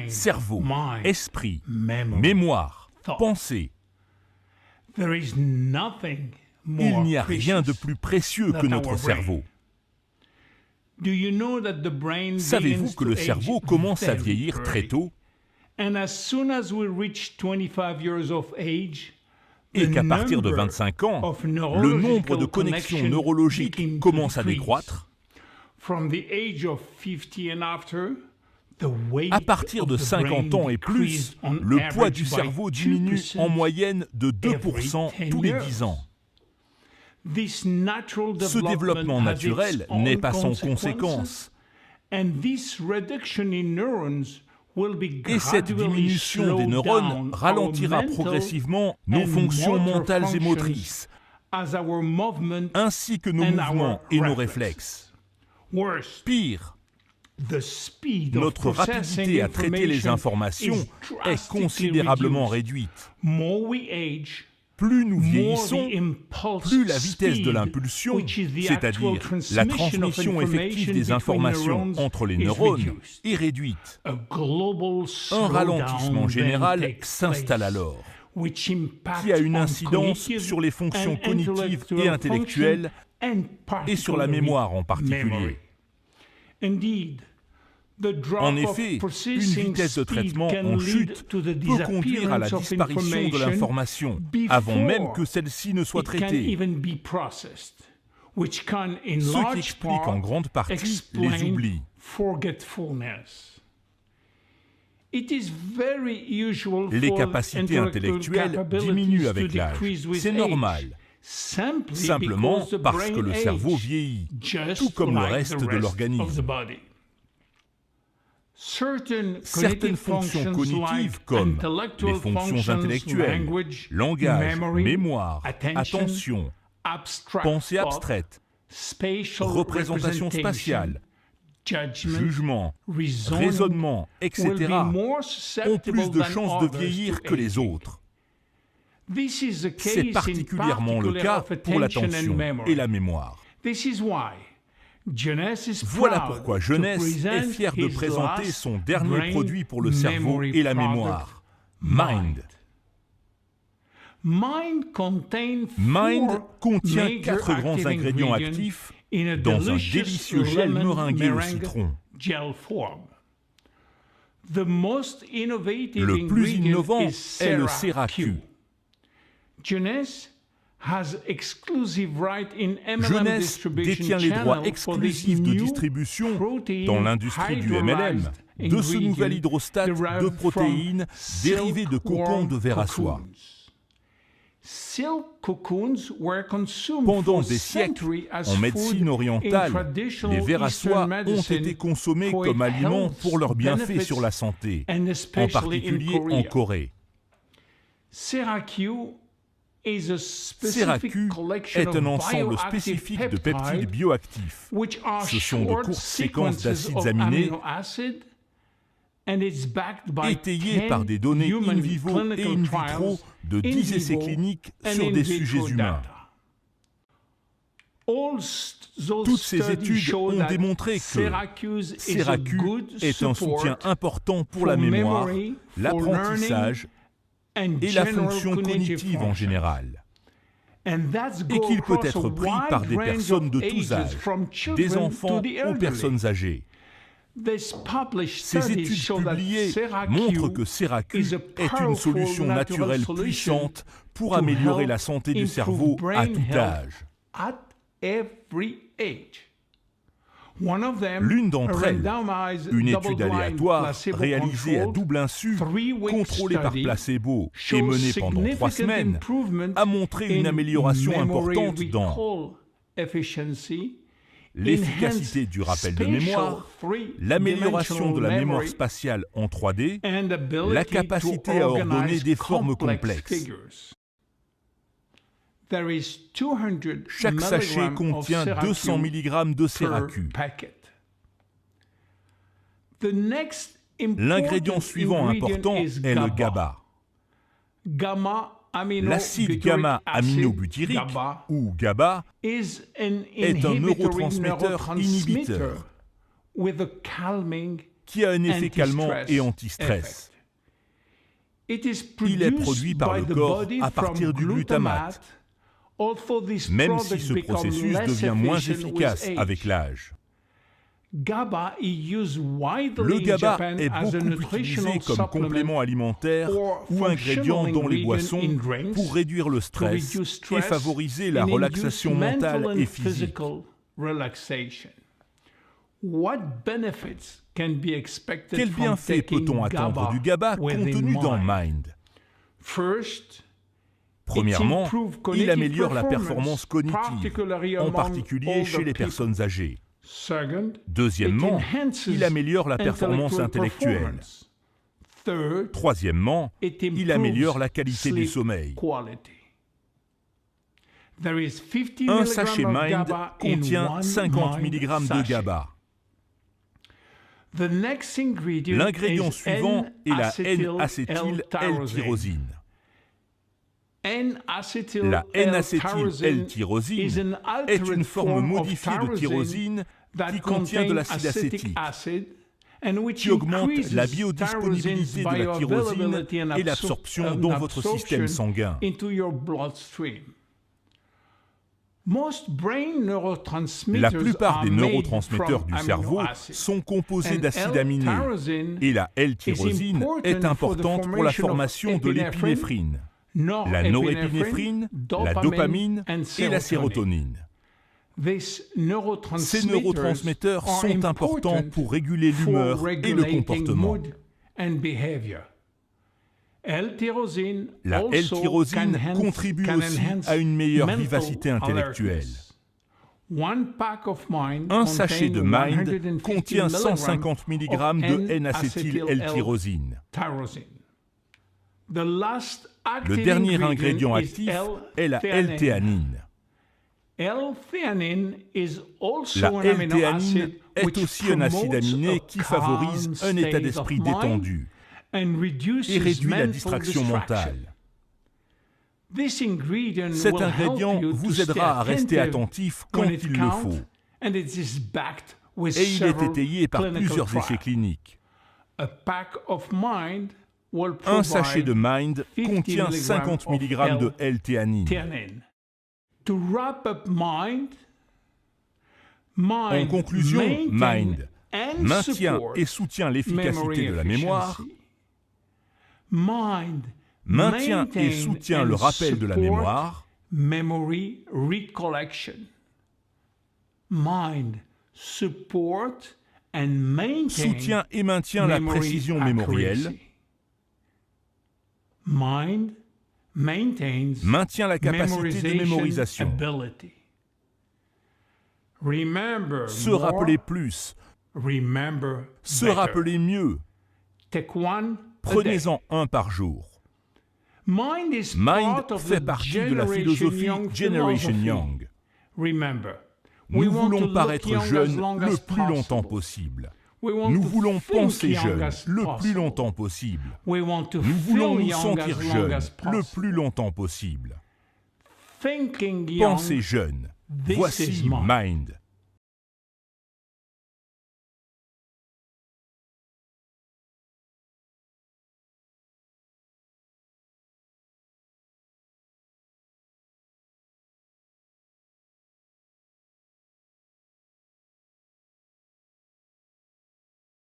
cerveau, esprit, mémoire, pensée. Il n'y a rien de plus précieux que notre cerveau. Savez-vous que le cerveau commence à vieillir très tôt et qu'à partir de 25 ans, le nombre de connexions neurologiques commence à décroître? À partir de 50 ans et plus, le poids du cerveau diminue en moyenne de 2% tous les 10 ans. Ce développement naturel n'est pas sans conséquence. Et cette diminution des neurones ralentira progressivement nos fonctions mentales et motrices, ainsi que nos mouvements et nos réflexes. Pire, notre rapidité à traiter les informations est considérablement réduite. Plus nous vieillissons, plus la vitesse de l'impulsion, c'est-à-dire la transmission effective des informations entre les neurones, est réduite. Un ralentissement général s'installe alors, qui a une incidence sur les fonctions cognitives et intellectuelles et sur la mémoire en particulier. En effet, une vitesse de traitement en chute peut conduire à la disparition de l'information avant même que celle-ci ne soit traitée, ce qui explique en grande partie les oublis. Les capacités intellectuelles diminuent avec l'âge, c'est normal. Simplement parce que le cerveau vieillit, tout comme le reste de l'organisme. Certaines fonctions cognitives comme les fonctions intellectuelles, langage, mémoire, attention, pensée abstraite, représentation spatiale, jugement, raisonnement, etc. ont plus de chances de vieillir que les autres. C'est particulièrement le cas pour l'attention et la mémoire. Voilà pourquoi Jeunesse est fier de présenter son dernier produit pour le cerveau et la mémoire, Mind. Mind contient 4 grands ingrédients actifs dans un délicieux gel meringué au citron. Le plus innovant est le CERA-Q. Jeunesse détient les droits exclusifs de distribution dans l'industrie du MLM de ce nouvel hydrostat de protéines dérivé de cocons de vers à soie. Pendant des siècles, en médecine orientale, les vers à soie ont été consommés comme aliments pour leurs bienfaits sur la santé, en particulier en Corée. CERA-Q est un ensemble spécifique de peptides bioactifs. Ce sont de courtes séquences d'acides aminés étayées par des données in vivo et in vitro de 10 essais cliniques sur des sujets humains. Toutes ces études ont démontré que CERA-Q est un soutien important pour la mémoire, l'apprentissage et la fonction cognitive en général, et qu'il peut être pris par des personnes de tous âges, des enfants aux personnes âgées. Ces études publiées montrent que CERA-Q est une solution naturelle puissante pour améliorer la santé du cerveau à tout âge. L'une d'entre elles, une étude aléatoire réalisée à double insu, contrôlée par placebo et menée pendant 3 semaines, a montré une amélioration importante dans l'efficacité du rappel de mémoire, l'amélioration de la mémoire spatiale en 3D, la capacité à ordonner des formes complexes. Chaque sachet contient 200 mg de CERA-Q. L'ingrédient suivant important est le GABA. L'acide gamma-aminobutyrique, ou GABA, est un neurotransmetteur inhibiteur qui a un effet calmant et anti-stress. Il est produit par le corps à partir du glutamate, même si ce processus devient moins efficace avec l'âge. Le GABA est beaucoup utilisé comme complément alimentaire ou ingrédient dans les boissons pour réduire le stress et favoriser la relaxation mentale et physique. Quels bienfaits peut-on attendre du GABA contenu dans Mind? Premièrement, il améliore la performance cognitive, en particulier chez les personnes âgées. Deuxièmement, il améliore la performance intellectuelle. Troisièmement, il améliore la qualité du sommeil. Un sachet Mind contient 50 mg de GABA. L'ingrédient suivant est la N-acétyl-L-tyrosine. La N-acétyl-L-tyrosine est une forme modifiée de tyrosine qui contient de l'acide acétique, qui augmente la biodisponibilité de la tyrosine et l'absorption dans votre système sanguin. La plupart des neurotransmetteurs du cerveau sont composés d'acides aminés et la L-tyrosine est importante pour la formation de l'épinéphrine, la norépinéphrine, la dopamine et la sérotonine. Ces neurotransmetteurs sont importants pour réguler l'humeur et le comportement. La L-tyrosine contribue aussi à une meilleure vivacité intellectuelle. Un sachet de Mind contient 150 mg de N-acétyl-L-tyrosine. Le dernier ingrédient actif est la L-théanine. La L-théanine est aussi un acide aminé qui favorise un état d'esprit détendu et réduit la distraction mentale. Cet ingrédient vous aidera à rester attentif quand il le faut. Et il est étayé par plusieurs essais cliniques. Un sachet de Mind contient 50 mg de L-théanine. En conclusion, Mind maintient et soutient l'efficacité de la mémoire, maintient et soutient le rappel de la mémoire, soutient et maintient la précision mémorielle, maintient la capacité de mémorisation. Se rappeler plus, se rappeler mieux. Prenez-en un par jour. Mind fait partie de la philosophie Generation Young. Nous voulons paraître jeunes le plus longtemps possible. Nous voulons penser jeunes le plus longtemps possible. Nous voulons nous sentir jeunes le plus longtemps possible. Pensez jeune. Voici Mind.